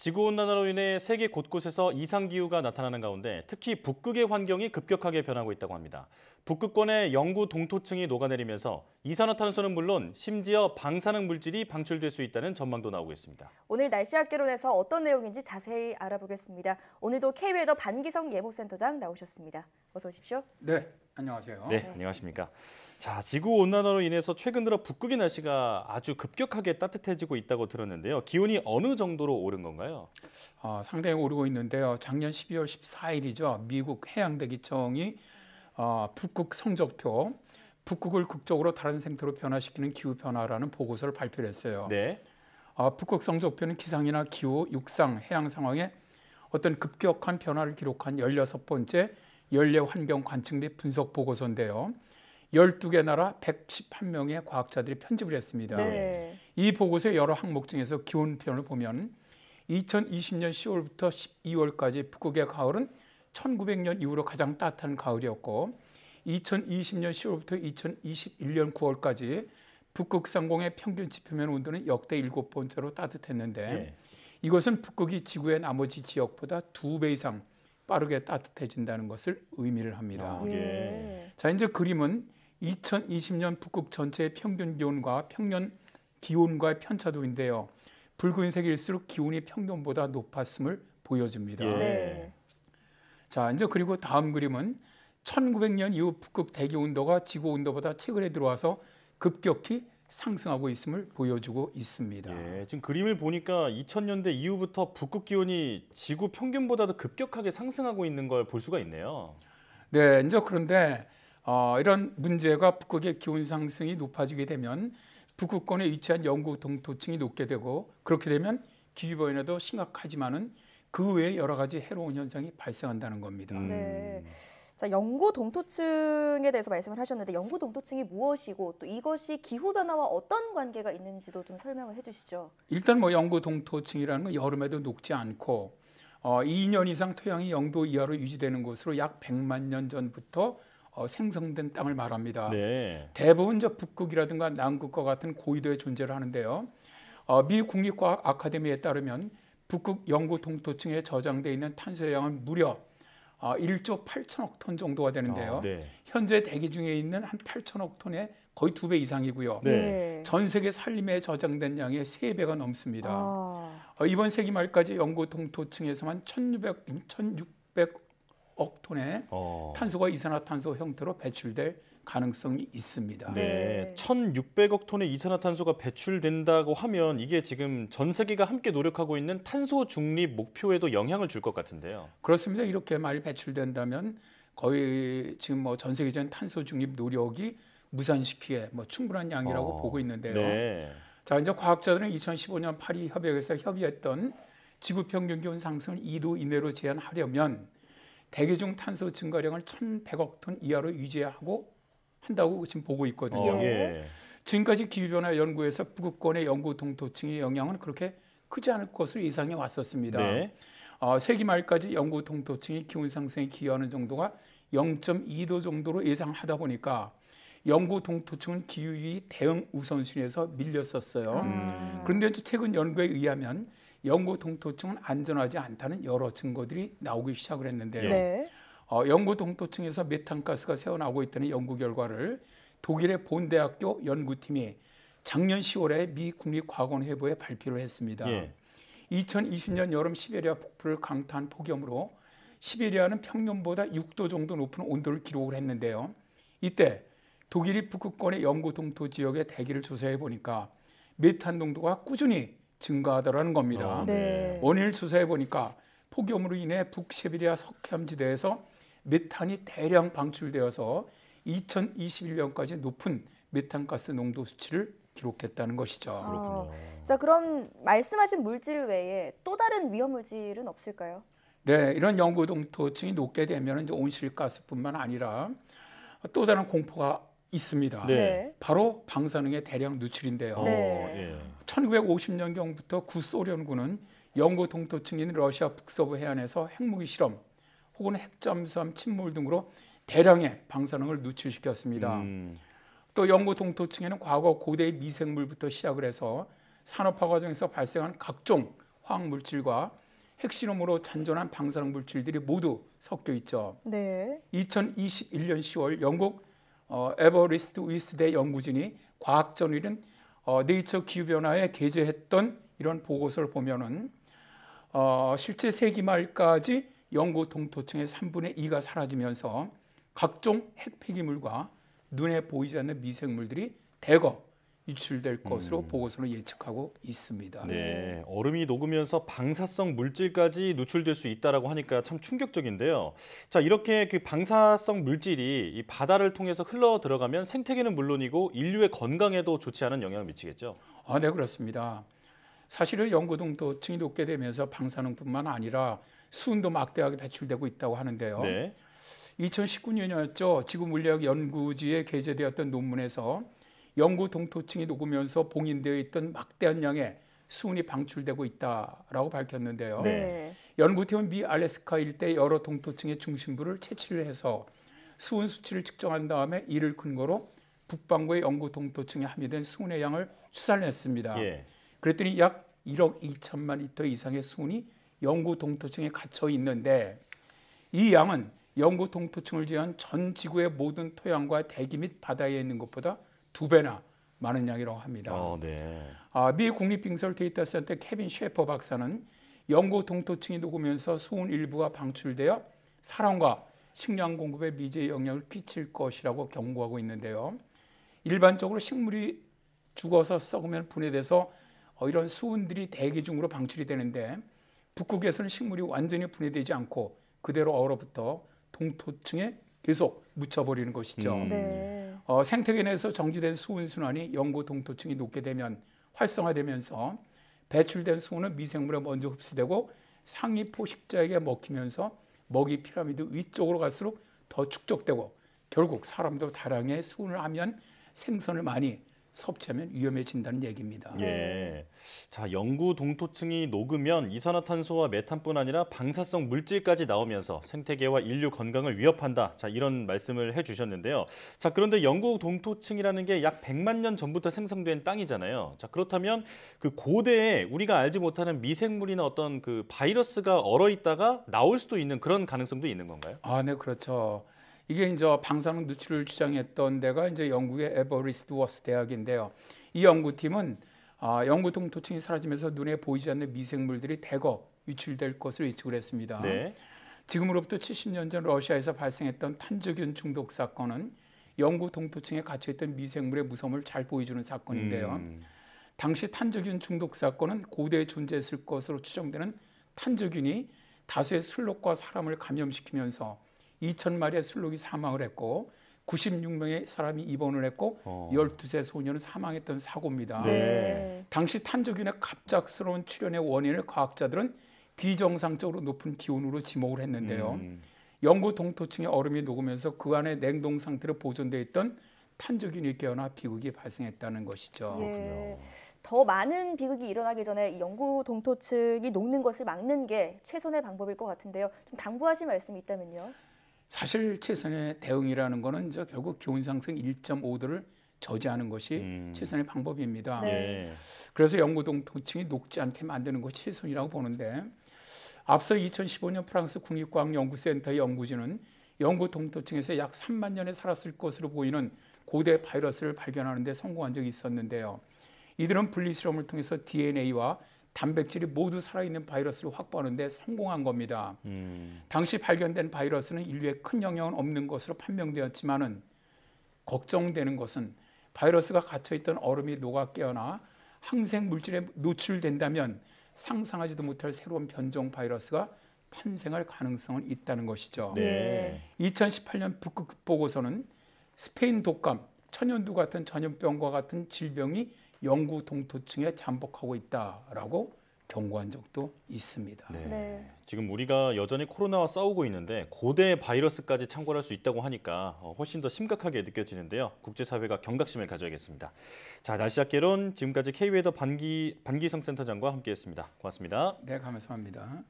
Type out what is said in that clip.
지구온난화로 인해 세계 곳곳에서 이상기후가 나타나는 가운데 특히 북극의 환경이 급격하게 변하고 있다고 합니다. 북극권의 영구 동토층이 녹아내리면서 이산화탄소는 물론 심지어 방사능 물질이 방출될 수 있다는 전망도 나오고 있습니다. 오늘 날씨학개론에서 어떤 내용인지 자세히 알아보겠습니다. 오늘도 K웨더 반기성 예보센터장 나오셨습니다. 어서 오십시오. 네, 안녕하세요. 네, 안녕하십니까. 자, 지구온난화로 인해서 최근 들어 북극의 날씨가 아주 급격하게 따뜻해지고 있다고 들었는데요. 기온이 어느 정도로 오른 건가요? 상당히 오르고 있는데요. 작년 12월 14일이죠. 미국 해양대기청이 북극 성적표, 북극을 극적으로 다른 생태로 변화시키는 기후변화라는 보고서를 발표를 했어요. 네. 북극 성적표는 기상이나 기후, 육상, 해양 상황에 어떤 급격한 변화를 기록한 16번째 연례 환경 관측 및 분석 보고서인데요. 12개 나라 111명의 과학자들이 편집을 했습니다. 네. 이 보고서의 여러 항목 중에서 기온편을 보면 2020년 10월부터 12월까지 북극의 가을은 1900년 이후로 가장 따뜻한 가을이었고 2020년 10월부터 2021년 9월까지 북극 상공의 평균 지표면 온도는 역대 7번째로 따뜻했는데 네. 이것은 북극이 지구의 나머지 지역보다 2배 이상 빠르게 따뜻해진다는 것을 의미를 합니다. 예. 자, 이제 그림은 2020년 북극 전체의 평균 기온과 평년 기온과의 편차도인데요. 붉은색일수록 기온이 평균보다 높았음을 보여줍니다. 예. 네. 자, 이제 그리고 다음 그림은 1900년 이후 북극 대기 온도가 지구 온도보다 최근에 들어와서 급격히 상승하고 있음을 보여주고 있습니다. 예, 지금 그림을 보니까 2000년대 이후부터 북극 기온이 지구 평균보다도 급격하게 상승하고 있는 걸 볼 수가 있네요. 네, 이제 그런데 이런 문제가 북극의 기온 상승이 높아지게 되면 북극권에 위치한 영구 동토층이 높게 되고 그렇게 되면 기후 변화도 심각하지만은 그 외에 여러 가지 해로운 현상이 발생한다는 겁니다. 네. 자, 영구 동토층에 대해서 말씀을 하셨는데 영구 동토층이 무엇이고 또 이것이 기후 변화와 어떤 관계가 있는지도 좀 설명을 해주시죠. 일단 영구 동토층이라는 건 여름에도 녹지 않고 2년 이상 토양이 0도 이하로 유지되는 곳으로 약 100만 년 전부터 생성된 땅을 말합니다. 네. 대부분 북극이라든가 남극과 같은 고위도에 존재를 하는데요. 미 국립과학 아카데미에 따르면 북극 영구 동토층에 저장되어 있는 탄소의 양은 무려 1조 8천억 톤 정도가 되는데요. 네. 현재 대기 중에 있는 한 8천억 톤의 거의 2배 이상이고요. 네. 전 세계 산림에 저장된 양의 3배가 넘습니다. 이번 세기 말까지 영구 동토층에서만 1600억 톤의 탄소가 이산화탄소 형태로 배출될 가능성이 있습니다. 네, 1,600억 톤의 이산화탄소가 배출된다고 하면 이게 지금 전 세계가 함께 노력하고 있는 탄소 중립 목표에도 영향을 줄 것 같은데요. 그렇습니다. 이렇게 많이 배출된다면 거의 지금 전 세계적인 탄소 중립 노력이 무산시키기에 충분한 양이라고 보고 있는데요. 네. 자, 이제 과학자들은 2015년 파리 협약에서 협의했던 지구 평균 기온 상승을 2도 이내로 제한하려면 대기 중 탄소 증가량을 1,100억 톤 이하로 유지하고 한다고 지금 보고 있거든요. 예. 지금까지 기후변화 연구에서 북극권의 영구 동토층의 영향은 그렇게 크지 않을 것으로 예상해 왔었습니다. 네. 세기 말까지 영구 동토층이 기온 상승에 기여하는 정도가 0.2도 정도로 예상하다 보니까 영구 동토층은 기후위기 대응 우선순위에서 밀렸었어요. 그런데 최근 연구에 의하면 영구 동토층은 안전하지 않다는 여러 증거들이 나오기 시작을 했는데요. 네. 영구 동토층에서 메탄가스가 새어나오고 있다는 연구 결과를 독일의 본대학교 연구팀이 작년 10월에 미 국립과학원회보에 발표를 했습니다. 예. 2020년 여름 시베리아 북부를 강타한 폭염으로 시베리아는 평년보다 6도 정도 높은 온도를 기록을 했는데요. 이때 독일이 북극권의 영구 동토 지역의 대기를 조사해 보니까 메탄 농도가 꾸준히 증가하더라는 겁니다. 네. 원인을 조사해 보니까 폭염으로 인해 북시베리아 석회암지대에서 메탄이 대량 방출되어서 2021년까지 높은 메탄가스 농도 수치를 기록했다는 것이죠. 자, 그럼 말씀하신 물질 외에 또 다른 위험 물질은 없을까요? 네, 이런 영구 동토층이 높게 되면 이제 온실가스뿐만 아니라 또 다른 공포가 있습니다. 네. 바로 방사능의 대량 누출인데요. 네. 1950년경부터 구소련군은 영구 동토층인 러시아 북서부 해안에서 핵무기 실험 혹은 핵잠수함 침몰 등으로 대량의 방사능을 누출시켰습니다. 또 영구 동토층에는 과거 고대의 미생물부터 시작을 해서 산업화 과정에서 발생한 각종 화학 물질과 핵실험으로 잔존한 방사능 물질들이 모두 섞여 있죠. 네. 2021년 10월 영국 에버리스트 위스대 연구진이 과학저널인 네이처 기후변화에 게재했던 이런 보고서를 보면은 실제 세기 말까지 영구 동토층의 3분의 2가 사라지면서 각종 핵 폐기물과 눈에 보이지 않는 미생물들이 대거 유출될 것으로 보고서는 예측하고 있습니다. 네, 얼음이 녹으면서 방사성 물질까지 누출될 수 있다라고 하니까 참 충격적인데요. 자, 이렇게 그 방사성 물질이 이 바다를 통해서 흘러 들어가면 생태계는 물론이고 인류의 건강에도 좋지 않은 영향을 미치겠죠. 네, 그렇습니다. 사실은 영구 동토층이 높게 되면서 방사능뿐만 아니라 수은도 막대하게 배출되고 있다고 하는데요. 네. 2019년이었죠. 지구물리학 연구지에 게재되었던 논문에서 영구 동토층이 녹으면서 봉인되어 있던 막대한 양의 수은이 방출되고 있다라고 밝혔는데요. 네. 연구팀은 미 알래스카 일대 여러 동토층의 중심부를 채취를 해서 수은 수치를 측정한 다음에 이를 근거로 북반구의 영구 동토층에 함유된 수은의 양을 추산을 했습니다. 예. 그랬더니 약 1억 2천만 리터 이상의 수은이 영구 동토층에 갇혀 있는데 이 양은 영구 동토층을 제한 전 지구의 모든 토양과 대기 및 바다에 있는 것보다 2배나 많은 양이라고 합니다. 네. 미 국립빙설 데이터센터 케빈 셰퍼 박사는 영구 동토층이 녹으면서 수은 일부가 방출되어 사람과 식량 공급에 미제의 영향을 끼칠 것이라고 경고하고 있는데요. 일반적으로 식물이 죽어서 썩으면 분해돼서 이런 수은들이 대기 중으로 방출이 되는데 북극에서는 식물이 완전히 분해되지 않고 그대로 얼어붙어 동토층에 계속 묻혀버리는 것이죠. 네. 생태계 내에서 정지된 수은 순환이 영구 동토층이 녹게 되면 활성화되면서 배출된 수은은 미생물에 먼저 흡수되고 상위 포식자에게 먹히면서 먹이 피라미드 위쪽으로 갈수록 더 축적되고 결국 사람도 다량의 수은을 하면 생선을 많이 섭취하면 위험해진다는 얘기입니다. 예. 자, 영구 동토층이 녹으면 이산화탄소와 메탄뿐 아니라 방사성 물질까지 나오면서 생태계와 인류 건강을 위협한다. 자, 이런 말씀을 해주셨는데요. 자, 그런데 영구 동토층이라는 게 약 100만 년 전부터 생성된 땅이잖아요. 자, 그렇다면 그 고대에 우리가 알지 못하는 미생물이나 어떤 그 바이러스가 얼어 있다가 나올 수도 있는 그런 가능성도 있는 건가요? 네, 그렇죠. 이게 이제 방사능 누출을 주장했던 데가 이제 영국의 에버리스트 워스 대학인데요. 이 연구팀은 영구 동토층이 사라지면서 눈에 보이지 않는 미생물들이 대거 유출될 것으로 예측을 했습니다. 네. 지금으로부터 70년 전 러시아에서 발생했던 탄저균 중독 사건은 영구 동토층에 갇혀있던 미생물의 무서움을 잘 보여주는 사건인데요. 당시 탄저균 중독 사건은 고대에 존재했을 것으로 추정되는 탄저균이 다수의 술록과 사람을 감염시키면서 2,000마리의 술록이 사망을 했고 96명의 사람이 입원을 했고 12세 소년은 사망했던 사고입니다. 네. 당시 탄저균의 갑작스러운 출현의 원인을 과학자들은 비정상적으로 높은 기온으로 지목을 했는데요. 영구 동토층의 얼음이 녹으면서 그 안에 냉동 상태로 보존되어 있던 탄저균이 깨어나 비극이 발생했다는 것이죠. 예. 더 많은 비극이 일어나기 전에 이 영구 동토층이 녹는 것을 막는 게 최선의 방법일 것 같은데요. 좀 당부하실 말씀이 있다면요. 사실 최선의 대응이라는 거는 이제 결국 기온 상승 1.5도를 저지하는 것이 최선의 방법입니다. 네. 예. 그래서 영구 동토층이 녹지 않게 만드는 것이 최선이라고 보는데 앞서 2015년 프랑스 국립과학연구센터의 연구진은 영구 동토층에서 약 3만 년에 살았을 것으로 보이는 고대 바이러스를 발견하는 데 성공한 적이 있었는데요. 이들은 분리실험을 통해서 DNA와 단백질이 모두 살아있는 바이러스를 확보하는 데 성공한 겁니다. 당시 발견된 바이러스는 인류에 큰 영향은 없는 것으로 판명되었지만은 걱정되는 것은 바이러스가 갇혀있던 얼음이 녹아 깨어나 항생 물질에 노출된다면 상상하지도 못할 새로운 변종 바이러스가 탄생할 가능성은 있다는 것이죠. 네. 2018년 북극 보고서는 스페인 독감, 천연두 같은 전염병과 같은 질병이 영구 동토층에 잠복하고 있다라고 경고한 적도 있습니다. 네. 네. 지금 우리가 여전히 코로나와 싸우고 있는데 고대 바이러스까지 창궐할 수 있다고 하니까 훨씬 더 심각하게 느껴지는데요. 국제사회가 경각심을 가져야겠습니다. 자, 날씨학개론 지금까지 K웨더 반기성 센터장과 함께했습니다. 고맙습니다. 네, 감사합니다.